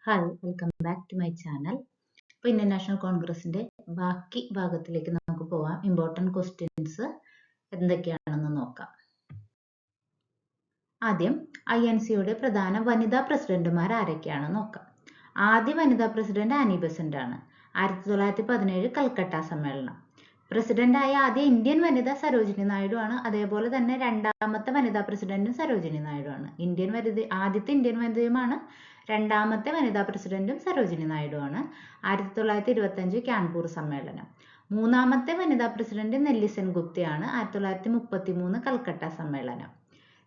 Hi, welcome back to my channel. ഇപ്പോൾ Indian national കോൺഗ്രസിന്റെ ബാക്കി ഭാഗത്തിലേക്ക് നമുക്ക് പോവാം. ഇമ്പോർട്ടൻറ്റ് ക്വസ്റ്റ്യൻസ് എന്തൊക്കെയാണെന്ന് നോക്കാം. ആദ്യം INCയുടെ പ്രധാന വനിതാ പ്രസിഡന്റുമാർ ആരൊക്കെയാണെന്ന് നോക്കാം. ആദ്യ വനിതാ പ്രസിഡന്റ് ആനി ബെസന്റ് ആണ്. 1917 കൽക്കട്ട സമ്മേളനം. പ്രസിഡന്റായ ആദ്യ ഇന്ത്യൻ വനിത സരോജിനി നായിഡു ആണ്. അതേപോലെ തന്നെ രണ്ടാമത്തെ വനിതാ പ്രസിഡന്റും സരോജിനി നായിഡു ആണ്. ആദ്യത്തെ ഇന്ത്യൻ വനിതയുമാണ്. രണ്ടാമത്തെ വനിതാ പ്രസിഡന്റും സരോജിനി നായിഡു ആണ്. 1925 കാൺപൂർ സമ്മേളനം. മൂന്നാമത്തെ വനിതാ പ്രസിഡന്റ് നെല്ലിസൺ ഗുപ്തയാണ്. 1933 കൽക്കട്ട സമ്മേളനം.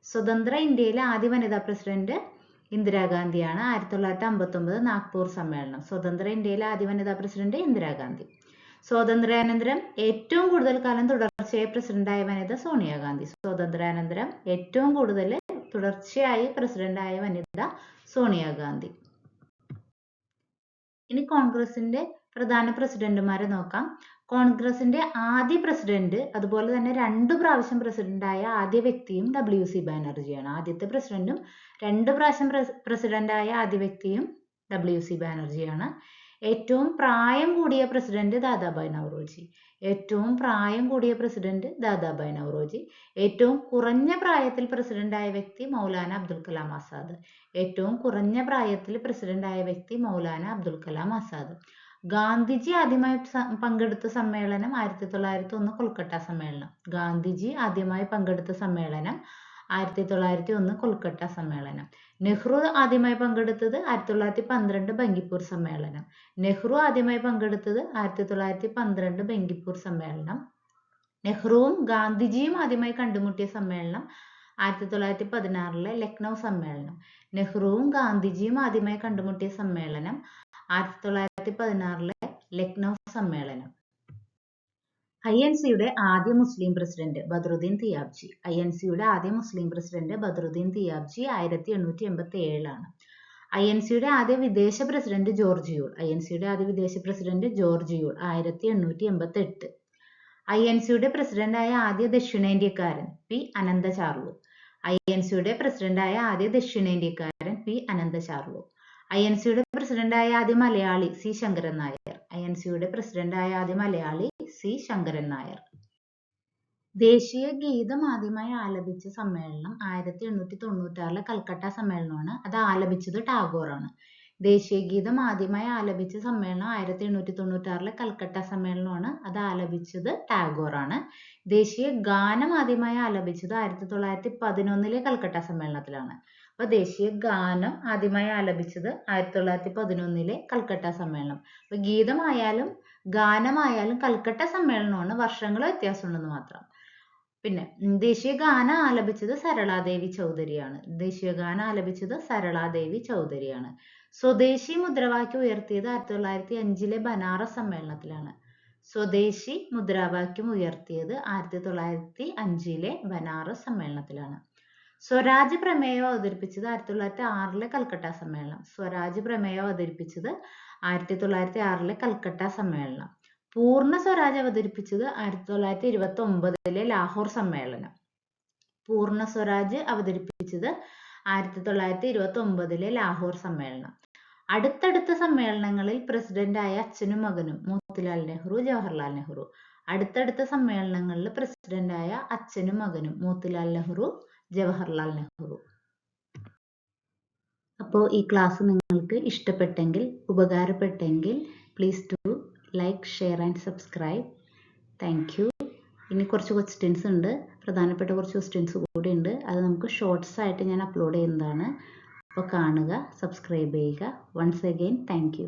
സ്വതന്ത്ര ഇന്ത്യയിലെ ആദ്യ വനിതാ പ്രസിഡന്റ് ഇന്ദിരാഗാന്ധിയാണ്. 1959 നാഗ്പൂർ സമ്മേളനം. സ്വതന്ത്ര ഇന്ത്യയിലെ ആദ്യ വനിതാ പ്രസിഡന്റ് ഇന്ദിരാഗാന്ധി. സ്വാതന്ത്ര്യാനന്തരം ഏറ്റവും കൂടുതൽ കാലം തുടർച്ചയായി പ്രസിഡന്റായ വനിത സോണിയാഗാന്ധി. സ്വാതന്ത്ര്യാനന്തരം ഏറ്റവും കൂടുതൽ തുടർച്ചയായി പ്രസിഡന്റായ വനിത സോണിയാഗാന്ധി. ഇനി കോൺഗ്രസിന്റെ പ്രധാന പ്രസിഡന്റുമാരെ നോക്കാം. കോൺഗ്രസിന്റെ ആദ്യ പ്രസിഡന്റ് അതുപോലെ തന്നെ 2 പ്രാവശ്യം പ്രസിഡന്റായ ആദ്യ വ്യക്തിയും WC ബാനർജിയാണ്. ആദ്യത്തെ പ്രസിഡന്റും 2 പ്രാവശ്യം പ്രസിഡന്റായ ആദ്യ വ്യക്തിയും WC ബാനർജിയാണ്. ഏറ്റവും പ്രായം കൂടിയ പ്രസിഡന്റ് ദാദാഭായ് നവറോജി. ഏറ്റവും പ്രായം കൂടിയ പ്രസിഡന്റ് ദാദാഭായ് നവറോജി. ഏറ്റവും കുറഞ്ഞ പ്രായത്തിൽ പ്രസിഡന്റായ വ്യക്തി മൗലാന അബ്ദുൽ കലാം ആസാദ്. ഏറ്റവും കുറഞ്ഞ പ്രായത്തിൽ പ്രസിഡന്റായ വ്യക്തി മൗലാന അബ്ദുൽ കലാം ആസാദ്. ഗാന്ധിജി ആദ്യമായി പങ്കെടുത്ത സമ്മേളനം 1901 കൊൽക്കട്ട സമ്മേളനം. ഗാന്ധിജി ആദ്യമായി പങ്കെടുത്ത സമ്മേളനം 1901 കൊൽക്കട്ട സമ്മേളനം. നെഹ്റു ആദ്യമായി പങ്കെടുത്തത് 1912 ബങ്കിപ്പൂർ സമ്മേളനം. നെഹ്റു ആദ്യമായി പങ്കെടുത്തത് 1912 ബങ്കിപ്പൂർ സമ്മേളനം. നെഹ്റുവും ഗാന്ധിജിയും ആദ്യമായി കണ്ടുമുട്ടിയ സമ്മേളനം 1916 ലക്നൗ സമ്മേളനം. നെഹ്റുവും ഗാന്ധിജിയും ആദ്യമായി കണ്ടുമുട്ടിയ സമ്മേളനം 1916 ലക്നൗ സമ്മേളനം. INCയുടെ ആദ്യ മുസ്ലിം പ്രസിഡന്റ് ബദ്രുദ്ദീൻ തിയാബ്ജി. INCയുടെ ആദ്യ മുസ്ലിം പ്രസിഡന്റ് ബദ്രുദ്ദീൻ തിയാബ്ജി 1887 ആണ്. INCയുടെ ആദ്യ വിദേശ പ്രസിഡന്റ് ജോർജ് യൂൾ. INCയുടെ ആദ്യ വിദേശ പ്രസിഡന്റ് ജോർജ് യൂൾ 1888. INCയുടെ പ്രസിഡന്റായ ആദ്യ ദക്ഷിണേന്ത്യക്കാരൻ P. അനന്ത ചാർലു. INCയുടെ പ്രസിഡന്റായ ആദ്യ ദക്ഷിണേന്ത്യക്കാരൻ P. അനന്ത ചാർലു. INCയുടെ പ്രസിഡന്റായ ആദ്യ മലയാളി C. ശങ്കരൻ നായർ. INCയുടെ പ്രസിഡന്റായ ആദ്യ മലയാളി C. ശങ്കരൻ നായർ. ദേശീയ ഗീതം ആദ്യമായി ആലപിച്ച സമ്മേളനം 1896 കൽക്കട്ട സമ്മേളനമാണ്. അത് ആലപിച്ചത് ടാഗോറാണ്. ദേശീയ ഗീതം ആദ്യമായി ആലപിച്ച സമ്മേളനം 1896 കൽക്കട്ട സമ്മേളനമാണ്. അത് ആലപിച്ചത് ടാഗോറാണ്. ദേശീയ ഗാനം ആദ്യമായി ആലപിച്ചത് 1911 കൽക്കട്ട സമ്മേളനത്തിലാണ്. അപ്പൊ ദേശീയ ഗാനം ആദ്യമായി ആലപിച്ചത് 1911 കൽക്കട്ട സമ്മേളനം. അപ്പൊ ഗീതമായാലും ഗാനമായാലും കൽക്കട്ട സമ്മേളനമാണ്. വർഷങ്ങൾ വ്യത്യാസമുണ്ടെന്ന് മാത്രം. പിന്നെ ദേശീയ ഗാനം ആലപിച്ചത് സരളാദേവി ചൗധരിയാണ്. ദേശീയ ഗാനം ആലപിച്ചത് സരളാദേവി ചൗധരിയാണ്. സ്വദേശി മുദ്രാവാക്യം ഉയർത്തിയത് 1905 ബനാറസ് സമ്മേളനത്തിലാണ്. സ്വദേശി മുദ്രാവാക്യം ഉയർത്തിയത് 1905 ബനാറസ് സമ്മേളനത്തിലാണ്. സ്വരാജ് പ്രമേയം അവതരിപ്പിച്ചത് 1906 കൽക്കട്ട സമ്മേളനം. സ്വരാജ് പ്രമേയം അവതരിപ്പിച്ചത് 1906 കൽക്കട്ട സമ്മേളനം. പൂർണ്ണ സ്വരാജ് അവതരിപ്പിച്ചത് 1929 ലാഹോർ സമ്മേളനം. പൂർണ്ണ സ്വരാജ് അവതരിപ്പിച്ചത് 1929 ലാഹോർ സമ്മേളനം. അടുത്തടുത്ത സമ്മേളനങ്ങളിൽ പ്രസിഡന്റായ അച്ഛനും മകനും മോത്തിലാൽ നെഹ്റു, ജവഹർലാൽ നെഹ്റു. അടുത്തടുത്ത സമ്മേളനങ്ങളിൽ പ്രസിഡന്റായ അച്ഛനും മകനും മോത്തിലാൽ നെഹ്റു, ജവഹർലാൽ നെഹ്റു. അപ്പോൾ ഈ ക്ലാസ് നിങ്ങൾക്ക് ഇഷ്ടപ്പെട്ടെങ്കിൽ, ഉപകാരപ്പെട്ടെങ്കിൽ please to like, share and subscribe. Thank you. ഇനി കുറച്ച് ക്വസ്റ്റ്യൻസ് ഉണ്ട്, പ്രധാനപ്പെട്ട കുറച്ച് ക്വസ്റ്റ്യൻസ് കൂടി ഉണ്ട്. അത് നമുക്ക് ഷോർട്സ് ആയിട്ട് ഞാൻ അപ്ലോഡ് ചെയ്യുന്നതാണ്. അപ്പോൾ കാണുക, സബ്സ്ക്രൈബ് ചെയ്യുക. Once again thank U.